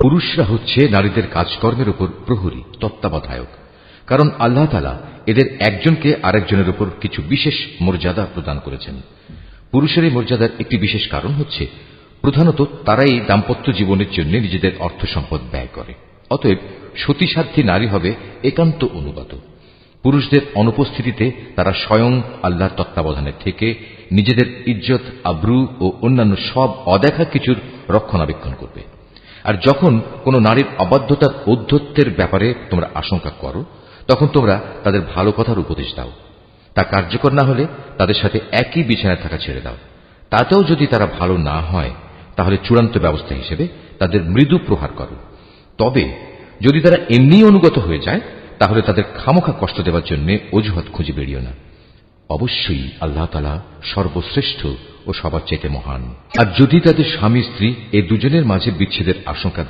পুরুষরা হচ্ছে নারীদের কাজকর্মের উপর প্রহরী, তত্ত্বাবধায়ক। কারণ আল্লাহ তাআলা এদের একজনকে আরেকজনের উপর কিছু বিশেষ মর্যাদা প্রদান করেছেন। পুরুষের এই মর্যাদার একটি বিশেষ কারণ হচ্ছে প্রধানত তারাই দাম্পত্য জীবনের জন্য নিজেদের অর্থ সম্পদ ব্যয় করে। অতএব সতীসাধ্যী নারী হবে একান্ত অনুগত। পুরুষদের অনুপস্থিতিতে তারা স্বয়ং আল্লাহর তত্ত্বাবধানে থেকে নিজেদের ইজ্জত, আব্রু ও অন্যান্য সব অদেখা কিছুর রক্ষণাবেক্ষণ করবে। আর যখন কোন নারীর অবাধ্যতার ঔদ্ধত্যের ব্যাপারে তোমরা আশঙ্কা করো, তখন তোমরা তাদের ভালো কথার উপদেশ দাও। তা কার্যকর না হলে তাদের সাথে একই বিছানায় থাকা ছেড়ে দাও। তাতেও যদি তারা ভালো না হয়, তাহলে চূড়ান্ত ব্যবস্থা হিসেবে তাদের মৃদু প্রহার করো। তবে যদি তারা এমনি অনুগত হয়ে যায়, তাহলে তাদের খামোখা কষ্ট দেওয়ার জন্য অজুহাত খুঁজে বেরিও না। অবশ্যই আল্লাহ তাআলা সর্বশ্রেষ্ঠ ও সবার চাইতে মহান। আর যদি তাদের স্বামী স্ত্রী এ দুজনের মাঝে বিচ্ছেদের আশঙ্কা